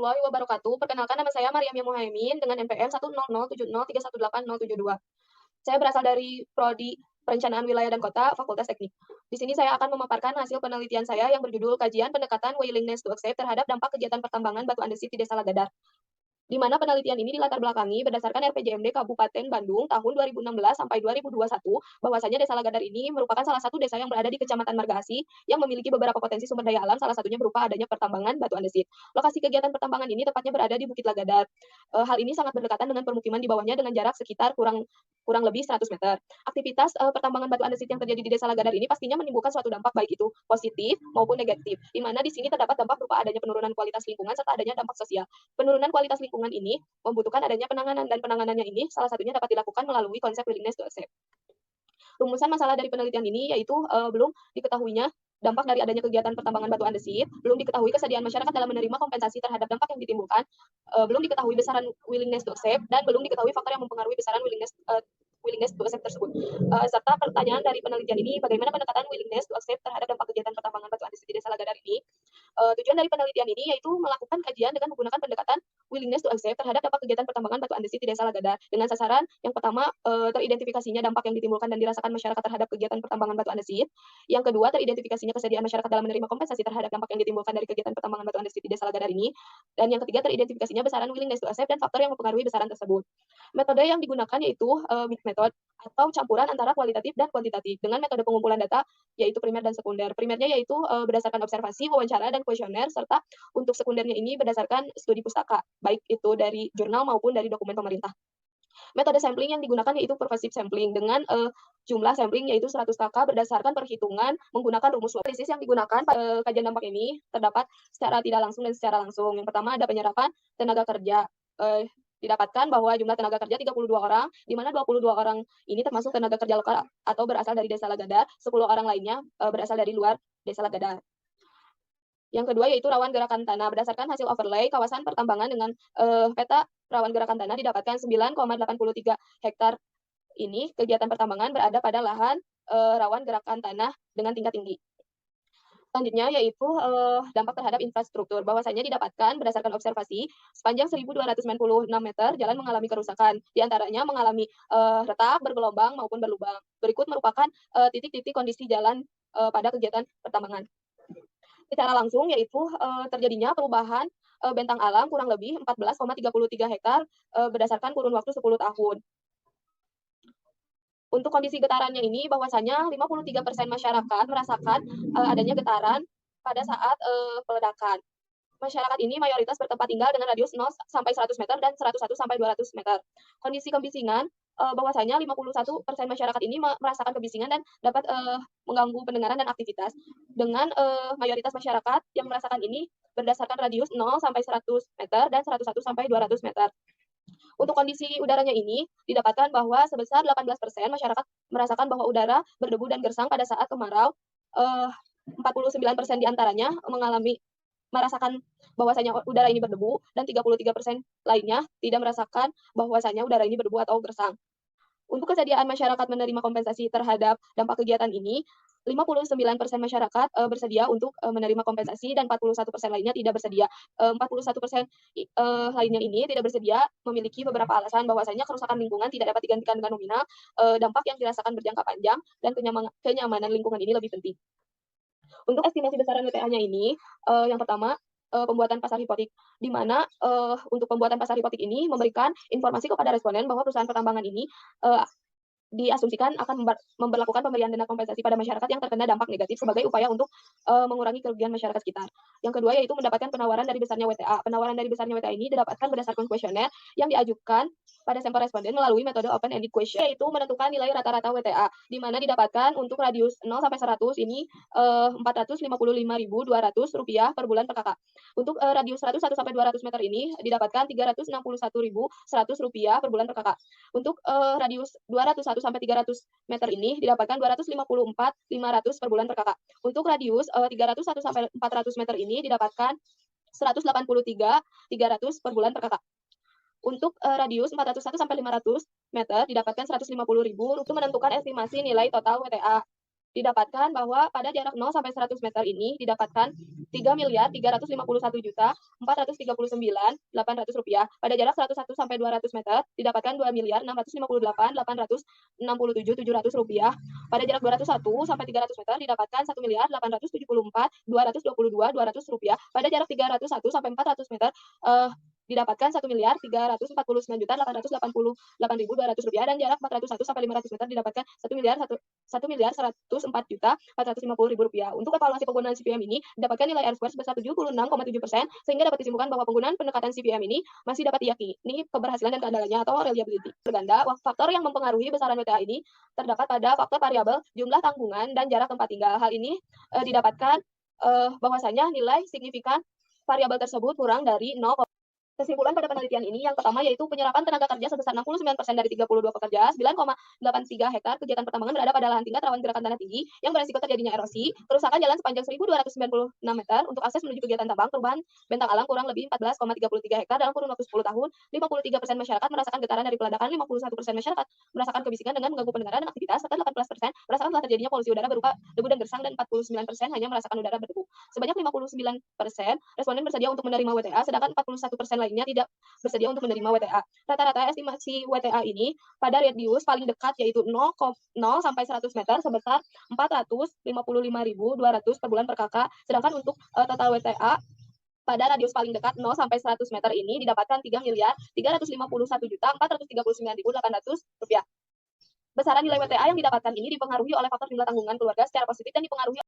warahmatullahi wabarakatuh. Perkenalkan nama saya Maryam Muhaimin dengan NPM 10070318072. Saya berasal dari Prodi Perencanaan Wilayah dan Kota, Fakultas Teknik. Di sini saya akan memaparkan hasil penelitian saya yang berjudul Kajian Pendekatan Willingness to Accept terhadap dampak kegiatan pertambangan batu andesit di Desa Lagadar, di mana penelitian ini dilatar belakangi berdasarkan RPJMD Kabupaten Bandung tahun 2016 sampai 2021, bahwasanya Desa Lagadar ini merupakan salah satu desa yang berada di Kecamatan Margaasih yang memiliki beberapa potensi sumber daya alam, salah satunya berupa adanya pertambangan batu andesit. Lokasi kegiatan pertambangan ini tepatnya berada di Bukit Lagadar. Hal ini sangat berdekatan dengan permukiman di bawahnya dengan jarak sekitar kurang kurang lebih 100 meter. Aktivitas pertambangan batu andesit yang terjadi di Desa Lagadar ini pastinya menimbulkan suatu dampak baik itu positif maupun negatif, di mana di sini terdapat dampak berupa adanya penurunan kualitas lingkungan serta adanya dampak sosial. Penurunan kualitas lingkungan ini membutuhkan adanya penanganan dan penanganannya ini salah satunya dapat dilakukan melalui konsep willingness to accept. Rumusan masalah dari penelitian ini yaitu belum diketahuinya dampak dari adanya kegiatan pertambangan batu andesit, belum diketahui kesediaan masyarakat dalam menerima kompensasi terhadap dampak yang ditimbulkan, belum diketahui besaran willingness to accept, dan belum diketahui faktor yang mempengaruhi besaran willingness to accept tersebut. Serta pertanyaan dari penelitian ini, bagaimana pendekatan willingness to accept terhadap dampak kegiatan pertambangan batu andesit di Desa Lagadar ini. Tujuan dari penelitian ini yaitu melakukan kajian dengan menggunakan pendekatan willingness to accept terhadap dampak kegiatan pertambangan batu andesit di Desa Lagadar dengan sasaran yang pertama, teridentifikasinya dampak yang ditimbulkan dan dirasakan masyarakat terhadap kegiatan pertambangan batu andesit. Yang kedua, teridentifikasinya kesediaan masyarakat dalam menerima kompensasi terhadap dampak yang ditimbulkan dari kegiatan pertambangan batu andesit di Desa Lagadar ini. Dan yang ketiga, teridentifikasinya besaran willingness to accept dan faktor yang mempengaruhi besaran tersebut. Metode yang digunakan yaitu mixed method atau campuran antara kualitatif dan kuantitatif dengan metode pengumpulan data yaitu primer dan sekunder. Primernya yaitu berdasarkan observasi, wawancara, dan kuesioner, serta untuk sekundernya ini berdasarkan studi pustaka, baik itu dari jurnal maupun dari dokumen pemerintah. Metode sampling yang digunakan yaitu pervasive sampling dengan jumlah sampling yaitu 100 kakak berdasarkan perhitungan menggunakan rumus swot. Analisis yang digunakan pada kajian dampak ini terdapat secara tidak langsung dan secara langsung. Yang pertama ada penyerapan tenaga kerja. Didapatkan bahwa jumlah tenaga kerja 32 orang, di mana 22 orang ini termasuk tenaga kerja lokal atau berasal dari Desa Lagadar, 10 orang lainnya berasal dari luar Desa Lagadar. Yang kedua yaitu rawan gerakan tanah. Berdasarkan hasil overlay kawasan pertambangan dengan peta rawan gerakan tanah didapatkan 9,83 hektar ini kegiatan pertambangan berada pada lahan rawan gerakan tanah dengan tingkat tinggi. Selanjutnya yaitu dampak terhadap infrastruktur. Bahwasanya didapatkan berdasarkan observasi sepanjang 1.296 meter jalan mengalami kerusakan. Di antaranya mengalami retak, bergelombang maupun berlubang. Berikut merupakan titik-titik kondisi jalan pada kegiatan pertambangan. Secara langsung yaitu terjadinya perubahan bentang alam kurang lebih 14,33 hektar berdasarkan kurun waktu 10 tahun. Untuk kondisi getarannya ini bahwasanya 53% masyarakat merasakan adanya getaran pada saat peledakan. Masyarakat ini mayoritas bertempat tinggal dengan radius 0 sampai 100 meter dan 101 sampai 200 meter. Kondisi kebisingan bahwasanya 51% masyarakat ini merasakan kebisingan dan dapat mengganggu pendengaran dan aktivitas. Dengan mayoritas masyarakat yang merasakan ini berdasarkan radius 0 sampai 100 meter dan 101 sampai 200 meter. Untuk kondisi udaranya ini didapatkan bahwa sebesar 18% masyarakat merasakan bahwa udara berdebu dan gersang pada saat kemarau. 49% diantaranya merasakan bahwasanya udara ini berdebu dan 33% lainnya tidak merasakan bahwasanya udara ini berdebu atau gersang. Untuk kesediaan masyarakat menerima kompensasi terhadap dampak kegiatan ini, 59% masyarakat bersedia untuk menerima kompensasi dan 41% lainnya tidak bersedia. 41% lainnya ini tidak bersedia memiliki beberapa alasan bahwasanya kerusakan lingkungan tidak dapat digantikan dengan nominal, dampak yang dirasakan berjangka panjang dan kenyamanan lingkungan ini lebih penting. Untuk estimasi besaran WTA-nya ini, yang pertama, pembuatan pasar hipotik, di mana untuk pembuatan pasar hipotik ini memberikan informasi kepada responden bahwa perusahaan pertambangan ini diasumsikan akan memberlakukan pemberian dana kompensasi pada masyarakat yang terkena dampak negatif sebagai upaya untuk mengurangi kerugian masyarakat sekitar. Yang kedua yaitu mendapatkan penawaran dari besarnya WTA. Penawaran dari besarnya WTA ini didapatkan berdasarkan kuesioner yang diajukan pada sampel responden melalui metode open-ended question, yaitu menentukan nilai rata-rata WTA, di mana didapatkan untuk radius 0 sampai 100 ini Rp455.200 per bulan per kakak. Untuk radius 101 sampai 200 meter ini didapatkan Rp361.100 per bulan per kakak. Untuk radius 201 sampai 300 meter ini didapatkan Rp254.500 per bulan per kakak. Untuk radius 301 sampai 400 meter ini didapatkan Rp183.300 per bulan per kakak. Untuk radius 401 sampai 500 meter didapatkan Rp150.000 untuk menentukan estimasi nilai total WTA. Didapatkan bahwa pada jarak 0 sampai 100 meter ini didapatkan Rp3.351.839.800. Pada jarak 101 sampai 200 meter didapatkan Rp2.658.867.700. Pada jarak 201 sampai 300 meter didapatkan Rp1.874.274.200. Pada jarak 301 sampai 400 meter didapatkan Rp1.349.888.200, dan jarak 401 sampai 500 meter didapatkan Rp1.104.450.000. Untuk evaluasi penggunaan CPM ini didapatkan nilai R-square sebesar 76,7%, sehingga dapat disimpulkan bahwa penggunaan pendekatan CPM ini masih dapat diyakini keberhasilan dan keandalannya atau reliability. Berganda, faktor yang mempengaruhi besaran WTA ini terdapat pada faktor variabel jumlah tanggungan dan jarak tempat tinggal. Hal ini didapatkan bahwasanya nilai signifikan variabel tersebut kurang dari 0. Kesimpulan pada penelitian ini yang pertama yaitu penyerapan tenaga kerja sebesar 69% dari 32 pekerja, 9,83 hektar kegiatan pertambangan berada pada lahan tingkat rawan gerakan tanah tinggi yang beresiko terjadinya erosi, kerusakan jalan sepanjang 1.296 meter untuk akses menuju kegiatan tambang, perubahan bentang alam kurang lebih 14,33 hektar dalam kurun waktu 10 tahun, 53% masyarakat merasakan getaran dari peledakan, 51% masyarakat merasakan kebisikan dengan mengganggu pendengaran dan aktivitas, serta 18% merasakan telah terjadinya polusi udara berupa debu dan gersang, dan 49% hanya merasakan udara berdebu. Sebanyak 59% responden bersedia untuk menerima WTA, sedangkan 41% lainnya tidak bersedia untuk menerima WTA. Rata-rata estimasi WTA ini pada radius paling dekat yaitu 0 sampai 100 meter sebesar 455.200 per bulan per kakak, sedangkan untuk total WTA pada radius paling dekat 0 sampai 100 meter ini didapatkan Rp3.351.439.800. Besaran nilai WTA yang didapatkan ini dipengaruhi oleh faktor jumlah tanggungan keluarga secara positif dan dipengaruhi